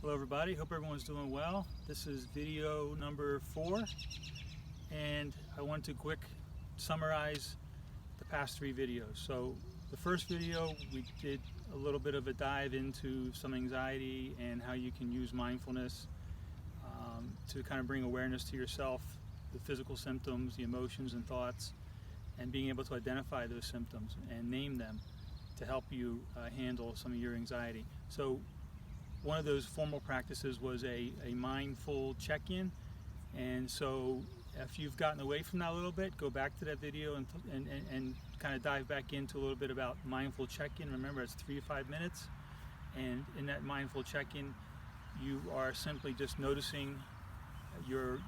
Hello everybody, hope everyone's doing well. This is video number 4 and I want to quick summarize the past 3 videos. So the first video we did a little bit of a dive into some anxiety and how you can use mindfulness to kind of bring awareness to yourself, the physical symptoms, the emotions and thoughts, and being able to identify those symptoms and name them to help you handle some of your anxiety. So one of those formal practices was a mindful check-in, and so if you've gotten away from that a little bit, go back to that video and kind of dive back into a little bit about mindful check-in. Remember, it's 3 to 5 minutes, and in that mindful check-in you are simply just noticing your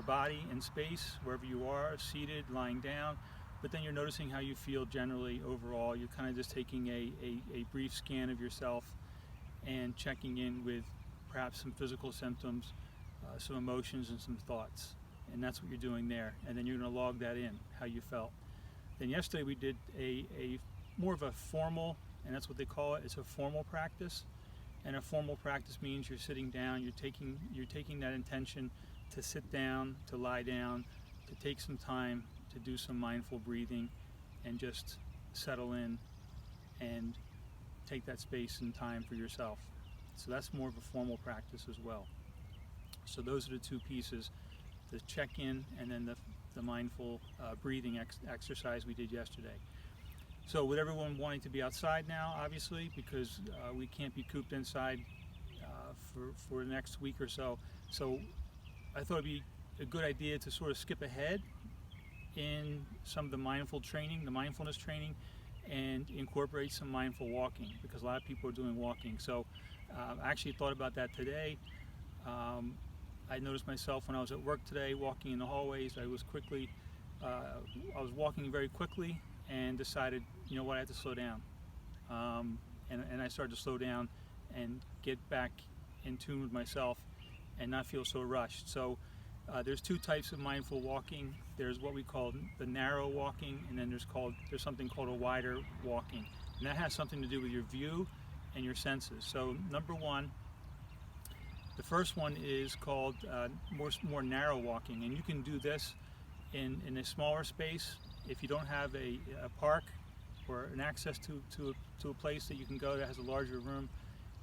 body and space wherever you are, seated, lying down, but then you're noticing how you feel generally overall. You're kind of just taking a brief scan of yourself and checking in with perhaps some physical symptoms, some emotions and some thoughts, and that's what you're doing there. And then you're going to log that in, how you felt. Then yesterday we did a more of a formal, and that's what they call it, it's a formal practice. And a formal practice means you're sitting down, you're taking that intention to sit down, to lie down, to take some time to do some mindful breathing and just settle in and take that space and time for yourself. So that's more of a formal practice as well. So those are the 2 pieces, the check-in and then the mindful breathing exercise we did yesterday. So with everyone wanting to be outside now, obviously, because we can't be cooped inside for the next week or so, so I thought it'd be a good idea to sort of skip ahead in some of the mindful training, the mindfulness training, and incorporate some mindful walking, because a lot of people are doing walking. So I actually thought about that today. I noticed myself when I was at work today walking in the hallways, I was walking very quickly and decided, you know what, I have to slow down. And I started to slow down and get back in tune with myself and not feel so rushed. So there's 2 types of mindful walking. There's what we call the narrow walking, and then there's something called a wider walking, and that has something to do with your view and your senses. So number 1, the first one is called more narrow walking, and you can do this in a smaller space. If you don't have a park or an access to a place that you can go that has a larger room,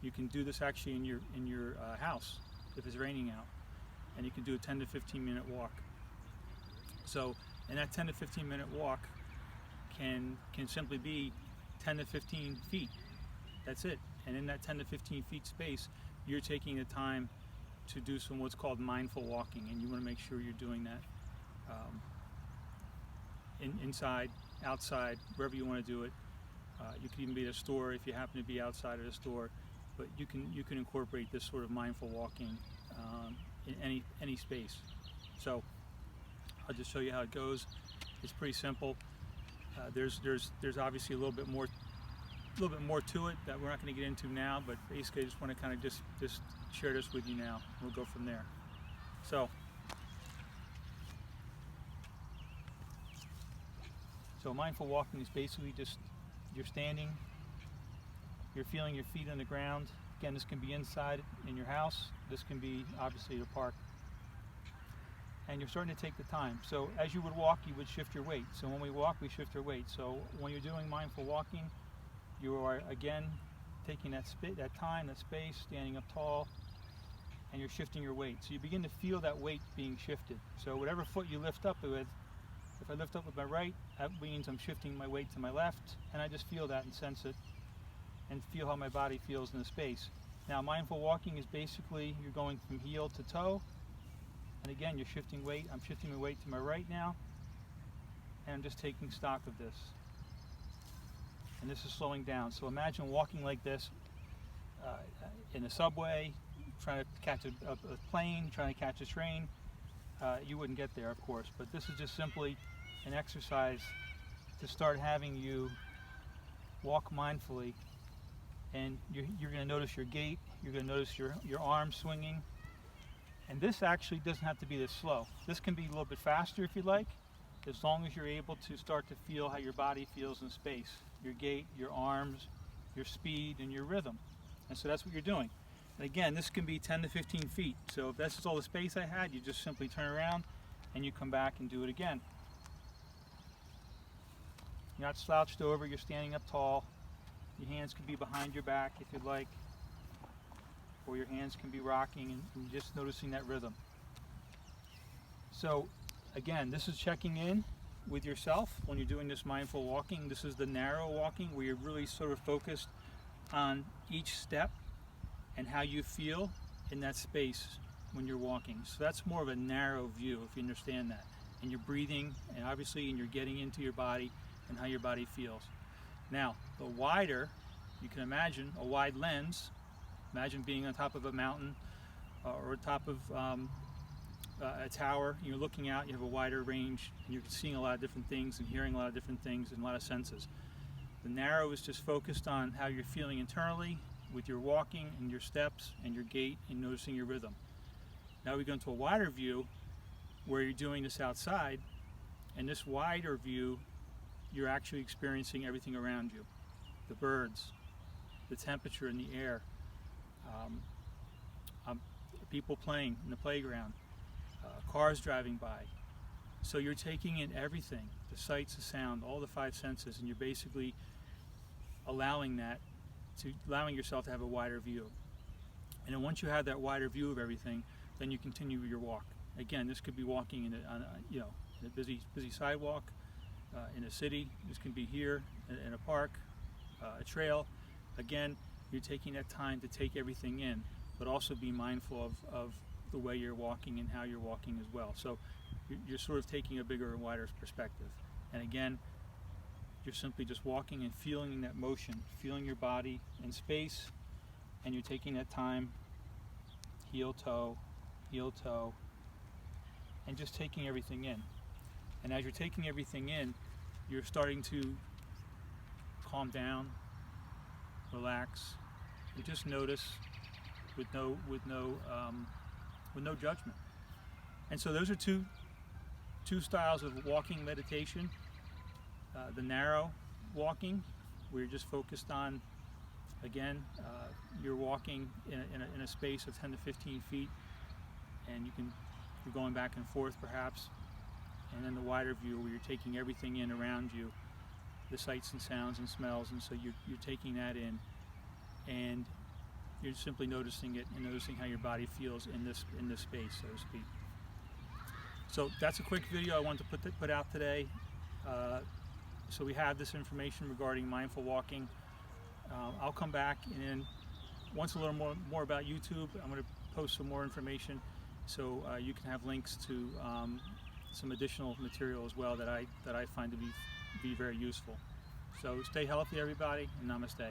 you can do this actually in your house if it's raining out, and you can do a 10 to 15 minute walk. So, and that 10 to 15 minute walk can simply be 10 to 15 feet. That's it. And in that 10 to 15 feet space, you're taking the time to do some what's called mindful walking, and you want to make sure you're doing that inside, outside, wherever you want to do it. You could even be at a store if you happen to be outside of a store, but you can incorporate this sort of mindful walking in any space. So I'll just show you how it goes. It's pretty simple. There's obviously a little bit more to it that we're not going to get into now, but basically I just want to kind of just share this with you now. We'll go from there. So mindful walking is basically just you're standing, you're feeling your feet on the ground. Again, this can be inside in your house, this can be obviously at a park. And you're starting to take the time. So as you would walk, you would shift your weight. So when we walk, we shift our weight. So when you're doing mindful walking, you are again taking that time, that space, standing up tall, and you're shifting your weight. So you begin to feel that weight being shifted. So whatever foot you lift up with, if I lift up with my right, that means I'm shifting my weight to my left, and I just feel that and sense it and feel how my body feels in the space. Now mindful walking is basically you're going from heel to toe, and again you're shifting weight. I'm shifting my weight to my right now, and I'm just taking stock of this. And this is slowing down. So imagine walking like this in a subway, trying to catch a plane, trying to catch a train. You wouldn't get there, of course, but this is just simply an exercise to start having you walk mindfully, and you're going to notice your gait, you're going to notice your arms swinging, and this actually doesn't have to be this slow. This can be a little bit faster if you like, as long as you're able to start to feel how your body feels in space, your gait, your arms, your speed, and your rhythm. And so that's what you're doing. And again, this can be 10 to 15 feet. So if this is all the space I had, you just simply turn around and you come back and do it again. You're not slouched over, you're standing up tall. Your hands can be behind your back if you'd like, or your hands can be rocking and just noticing that rhythm. So again, this is checking in with yourself when you're doing this mindful walking. This is the narrow walking, where you're really sort of focused on each step and how you feel in that space when you're walking. So that's more of a narrow view, if you understand that. And you're breathing, and obviously, and you're getting into your body and how your body feels. Now, the wider, you can imagine a wide lens. Imagine being on top of a mountain or top of a tower. You're looking out, you have a wider range, and you're seeing a lot of different things and hearing a lot of different things and a lot of senses. The narrow is just focused on how you're feeling internally with your walking and your steps and your gait and noticing your rhythm. Now we go into a wider view where you're doing this outside, and this wider view, you're actually experiencing everything around you. The birds, the temperature in the air, people playing in the playground, cars driving by. So you're taking in everything, the sights, the sound, all the five senses, and you're basically allowing yourself to have a wider view. And then once you have that wider view of everything, then you continue your walk. Again, this could be walking in a busy sidewalk, in a city. This can be here in a park, a trail. Again, you're taking that time to take everything in, but also be mindful of the way you're walking and how you're walking as well. So you're sort of taking a bigger and wider perspective. And again, you're simply just walking and feeling that motion, feeling your body in space, and you're taking that time, heel toe, and just taking everything in. And as you're taking everything in, you're starting to calm down, relax, and just notice with no judgment. And so those are two styles of walking meditation. The narrow walking, where you're just focused on, again, you're walking in a space of 10 to 15 feet, and you're going back and forth perhaps. And then the wider view, where you're taking everything in around you, the sights and sounds and smells, and so you're taking that in, and you're simply noticing it and noticing how your body feels in this space, so to speak. So that's a quick video I wanted to put out today. So we have this information regarding mindful walking. I'll come back, and then once a little more about YouTube, I'm going to post some more information, so you can have links to some additional material as well that I find to be very useful. So stay healthy, everybody, and namaste.